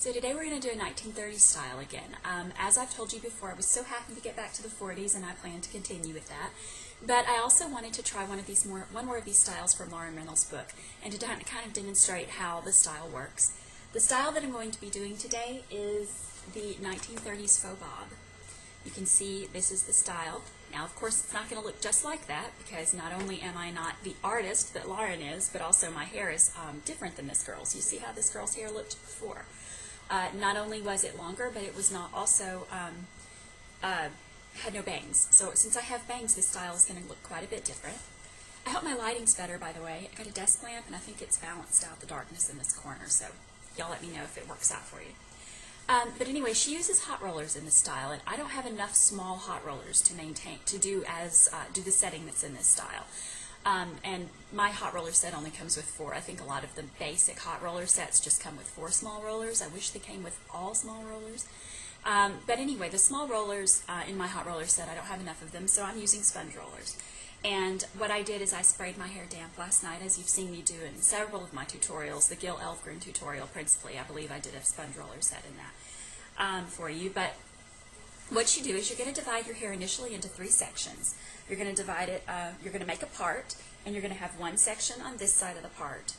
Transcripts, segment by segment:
So today we're going to do a 1930s style again. As I've told you before, I was so happy to get back to the 40s, and I plan to continue with that. But I also wanted to try one more of these styles from Lauren Rennells' book, and to kind of demonstrate how the style works. The style that I'm going to be doing today is the 1930s faux bob. You can see this is the style. Now, of course, it's not going to look just like that, because not only am I not the artist that Lauren is, but also my hair is different than this girl's. You see how this girl's hair looked before. Not only was it longer, but it was not also had no bangs. So since I have bangs, this style is going to look quite a bit different. I hope my lighting's better, by the way. I got a desk lamp, and I think it's balanced out the darkness in this corner, so y'all let me know if it works out for you. But anyway, she uses hot rollers in this style, and I don't have enough small hot rollers to do the setting that's in this style. And my hot roller set only comes with 4. I think a lot of the basic hot roller sets just come with 4 small rollers. I wish they came with all small rollers. But anyway, the small rollers in my hot roller set, I don't have enough of them, so I'm using sponge rollers. And what I did is I sprayed my hair damp last night, as you've seen me do in several of my tutorials. The Gil Elfgren tutorial, principally, I believe I did a sponge roller set in that for you. But what you do is you're going to divide your hair initially into 3 sections. You're going to divide it, you're going to make a part, and you're going to have one section on this side of the part,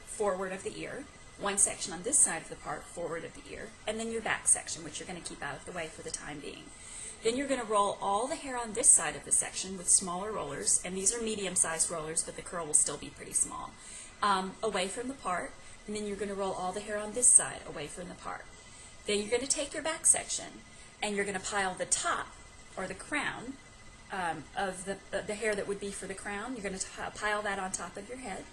forward of the ear, one section on this side of the part, forward of the ear, and then your back section, which you're going to keep out of the way for the time being. Then you're going to roll all the hair on this side of the section with smaller rollers, and these are medium-sized rollers, but the curl will still be pretty small, away from the part, and then you're going to roll all the hair on this side away from the part. Then you're going to take your back section, and you're going to pile the top, or the crown, of the hair that would be for the crown. You're going to pile that on top of your head,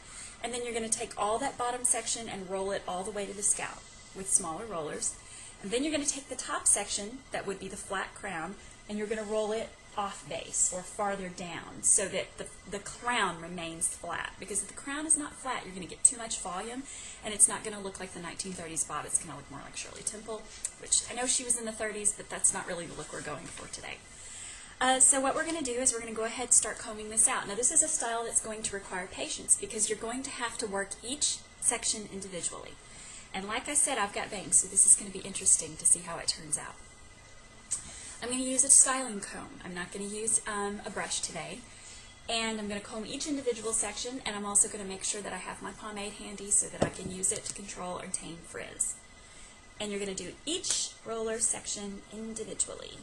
and then you're going to take all that bottom section and roll it all the way to the scalp with smaller rollers. And then you're going to take the top section, that would be the flat crown, and you're going to roll it off base or farther down so that the crown remains flat. Because if the crown is not flat, you're going to get too much volume, and it's not going to look like the 1930s bob. It's going to look more like Shirley Temple, which I know she was in the 30s, but that's not really the look we're going for today. So what we're going to do is we're going to go ahead and start combing this out. Now, this is a style that's going to require patience, because you're going to have to work each section individually. And like I said, I've got bangs, so this is going to be interesting to see how it turns out. I'm going to use a styling comb. I'm not going to use a brush today. And I'm going to comb each individual section, and I'm also going to make sure that I have my pomade handy so that I can use it to control or tame frizz. And you're going to do each roller section individually.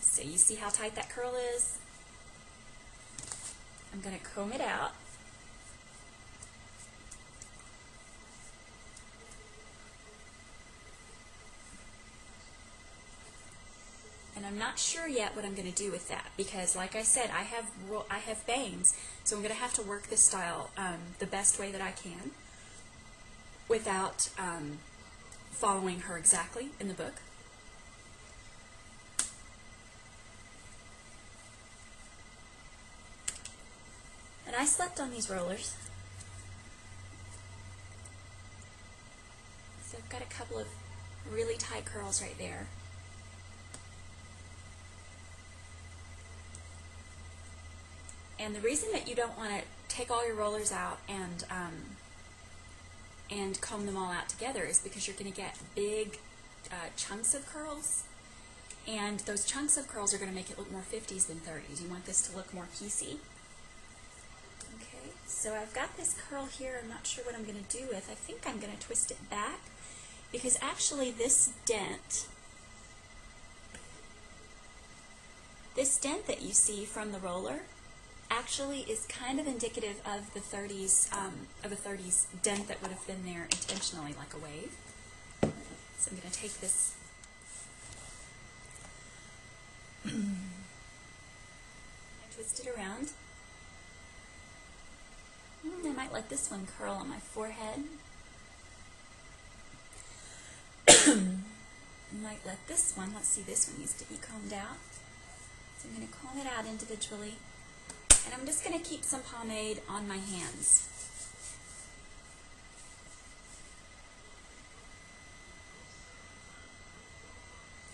So you see how tight that curl is? I'm going to comb it out. And I'm not sure yet what I'm going to do with that, because like I said, I have bangs, so I'm going to have to work this style the best way that I can without following her exactly in the book. And I slept on these rollers. So I've got a couple of really tight curls right there. And the reason that you don't want to take all your rollers out and comb them all out together is because you're going to get big chunks of curls, and those chunks of curls are going to make it look more 50s than 30s. You want this to look more piecey. Okay, so I've got this curl here. I'm not sure what I'm going to do with. I think I'm going to twist it back, because actually this dent that you see from the roller actually is kind of indicative of the 30s, of a 30s dent that would have been there intentionally, like a wave. So I'm going to take this and twist it around. I might let this one curl on my forehead. might let this one, let's see, this one needs to be combed out. So I'm going to comb it out individually. And I'm just going to keep some pomade on my hands.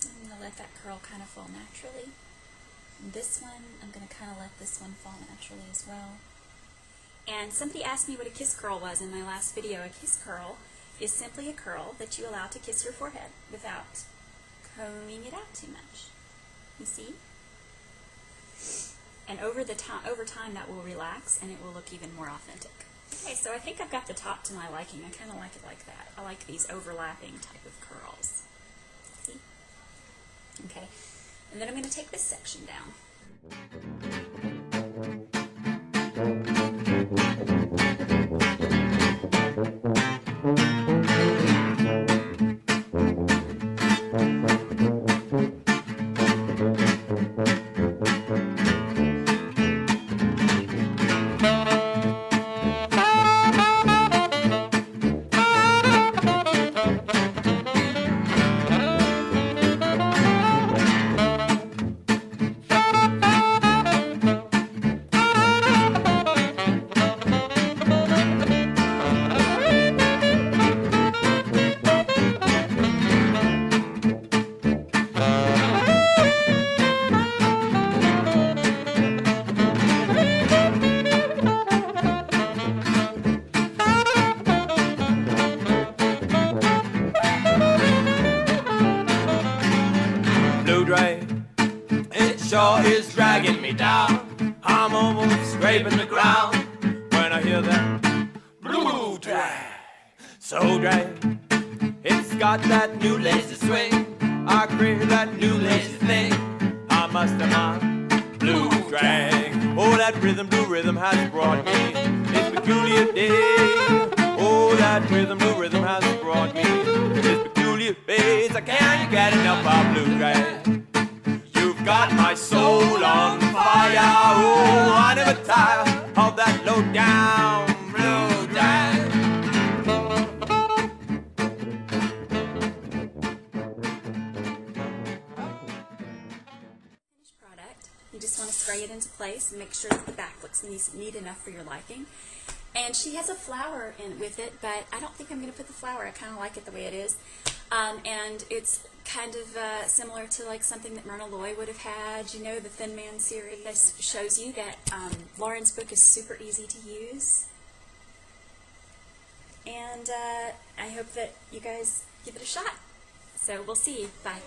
I'm going to let that curl kind of fall naturally. And this one, I'm going to kind of let this one fall naturally as well. And somebody asked me what a kiss curl was in my last video. A kiss curl is simply a curl that you allow to kiss your forehead without combing it out too much. You see? And over time that will relax and it will look even more authentic. Okay, so I think I've got the top to my liking. I kind of like it like that. I like these overlapping type of curls. See? Okay, and then I'm going to take this section down. It sure is dragging me down. I'm almost scraping the ground when I hear that blue drag. So drag, it's got that new lazy swing. I crave that new lazy thing. I must have my blue drag. Oh, that rhythm, blue rhythm has brought me this peculiar day. Oh, that rhythm, blue rhythm has brought me this peculiar phase. I can't get enough of blue drag. You've got my soul on fire. Oh, I never tire of that low down blue drag. Finished product. You just want to spray it into place and make sure that the back looks neat enough for your liking. And she has a flower in with it, but I don't think I'm going to put the flower. I kind of like it the way it is. And it's kind of similar to like something that Myrna Loy would have had, you know, the Thin Man series. This shows you that Lauren's book is super easy to use. And I hope that you guys give it a shot. So we'll see you. Bye.